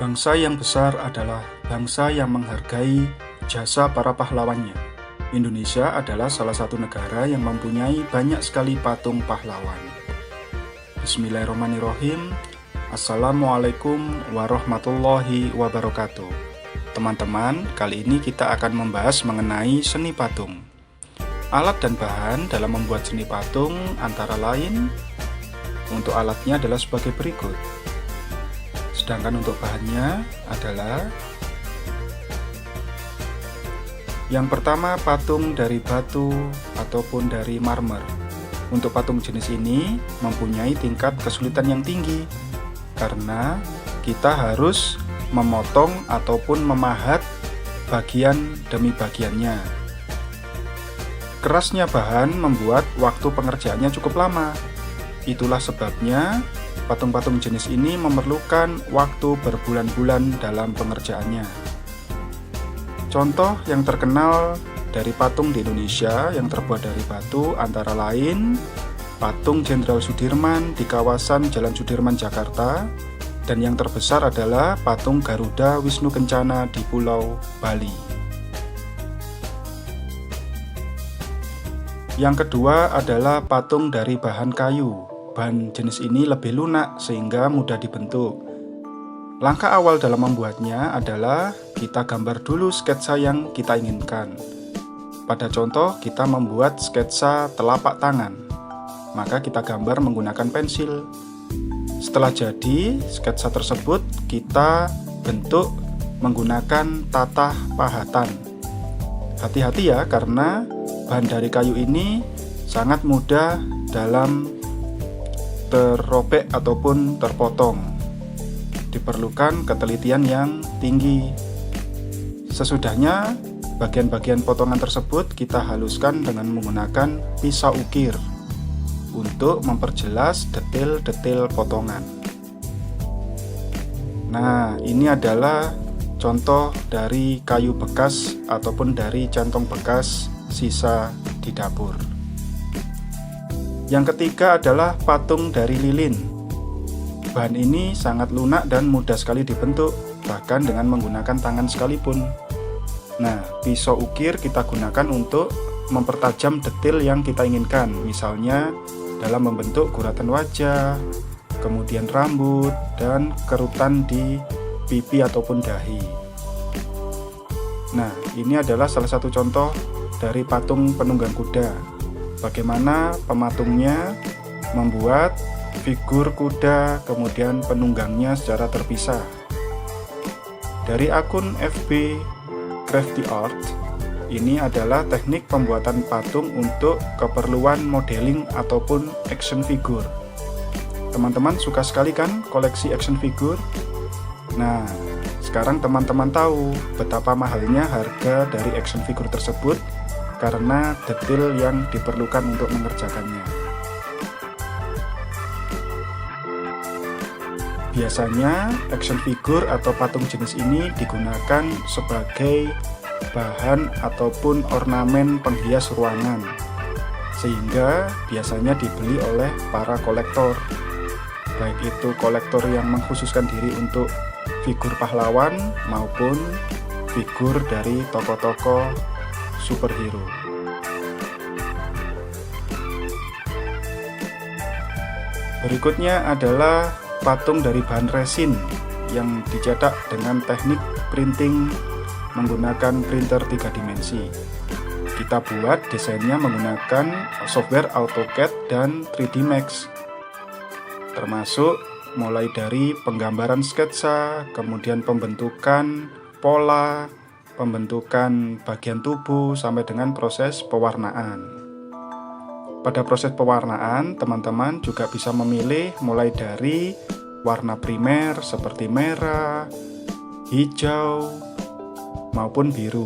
Bangsa yang besar adalah bangsa yang menghargai jasa para pahlawannya. Indonesia adalah salah satu negara yang mempunyai banyak sekali patung pahlawan. Bismillahirrahmanirrahim. Assalamualaikum warahmatullahi wabarakatuh. Teman-teman, kali ini kita akan membahas mengenai seni patung. Alat dan bahan dalam membuat seni patung antara lain, untuk alatnya adalah sebagai berikut. Sedangkan untuk bahannya adalah yang pertama, patung dari batu ataupun dari marmer. Untuk patung jenis ini mempunyai tingkat kesulitan yang tinggi karena kita harus memotong ataupun memahat bagian demi bagiannya. Kerasnya bahan membuat waktu pengerjaannya cukup lama. Itulah sebabnya patung-patung jenis ini memerlukan waktu berbulan-bulan dalam pengerjaannya. Contoh yang terkenal dari patung di Indonesia yang terbuat dari batu antara lain patung Jenderal Sudirman di kawasan Jalan Sudirman, Jakarta, dan yang terbesar adalah patung Garuda Wisnu Kencana di Pulau Bali. Yang kedua adalah patung dari bahan kayu. Bahan jenis ini lebih lunak sehingga mudah dibentuk. Langkah awal dalam membuatnya adalah kita gambar dulu sketsa yang kita inginkan. Pada contoh, kita membuat sketsa telapak tangan, maka kita gambar menggunakan pensil. Setelah jadi, sketsa tersebut kita bentuk menggunakan tatah pahatan. Hati-hati ya, karena bahan dari kayu ini sangat mudah dalam terrobek ataupun terpotong. Diperlukan ketelitian yang tinggi. Sesudahnya, bagian-bagian potongan tersebut kita haluskan dengan menggunakan pisau ukir untuk memperjelas detail-detail potongan. Nah, ini adalah contoh dari kayu bekas ataupun dari kantong bekas sisa di dapur. Yang ketiga adalah patung dari lilin. Bahan ini sangat lunak dan mudah sekali dibentuk, bahkan dengan menggunakan tangan sekalipun. Nah, pisau ukir kita gunakan untuk mempertajam detail yang kita inginkan, misalnya dalam membentuk guratan wajah, kemudian rambut, dan kerutan di pipi ataupun dahi. Nah, ini adalah salah satu contoh dari patung penunggang kuda. Bagaimana pematungnya membuat figur kuda, kemudian penunggangnya secara terpisah. Dari akun FB Crafty Art, ini adalah teknik pembuatan patung untuk keperluan modeling ataupun action figure. Teman-teman suka sekali kan koleksi action figure? Nah, sekarang teman-teman tahu betapa mahalnya harga dari action figure tersebut karena detail yang diperlukan untuk mengerjakannya. Biasanya action figure atau patung jenis ini digunakan sebagai bahan ataupun ornamen penghias ruangan, sehingga biasanya dibeli oleh para kolektor, baik itu kolektor yang mengkhususkan diri untuk figur pahlawan maupun figur dari tokoh-tokoh superhero. Berikutnya adalah patung dari bahan resin yang dicetak dengan teknik printing menggunakan printer 3 dimensi. Kita buat desainnya menggunakan software AutoCAD dan 3D Max, termasuk mulai dari penggambaran sketsa, kemudian pembentukan pola, pembentukan bagian tubuh, sampai dengan proses pewarnaan. Pada proses pewarnaan, teman-teman juga bisa memilih mulai dari warna primer seperti merah, hijau, maupun biru.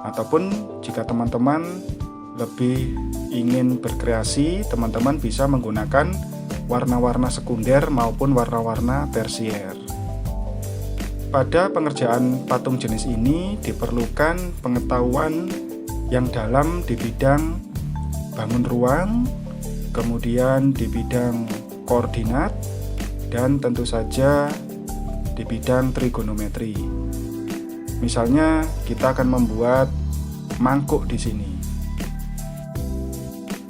Ataupun jika teman-teman lebih ingin berkreasi, teman-teman bisa menggunakan warna-warna sekunder maupun warna-warna tersier. Pada pengerjaan patung jenis ini diperlukan pengetahuan yang dalam di bidang bangun ruang, kemudian di bidang koordinat, dan tentu saja di bidang trigonometri. Misalnya kita akan membuat mangkuk di sini.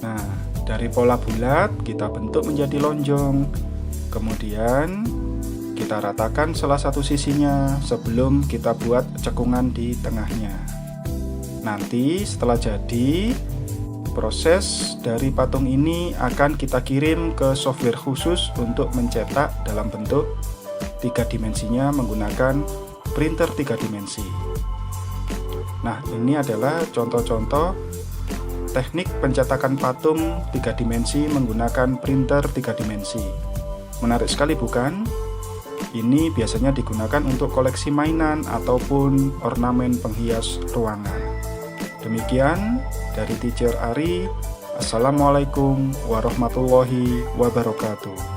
Nah, dari pola bulat kita bentuk menjadi lonjong. Kemudian kita ratakan salah satu sisinya sebelum kita buat cekungan di tengahnya. Nanti setelah jadi, proses dari patung ini akan kita kirim ke software khusus untuk mencetak dalam bentuk 3 dimensinya menggunakan printer 3 dimensi. Nah, ini adalah contoh-contoh teknik pencetakan patung 3 dimensi menggunakan printer 3 dimensi. Menarik sekali bukan? Ini biasanya digunakan untuk koleksi mainan ataupun ornamen penghias ruangan. Demikian dari Teacher Ari. Assalamualaikum warahmatullahi wabarakatuh.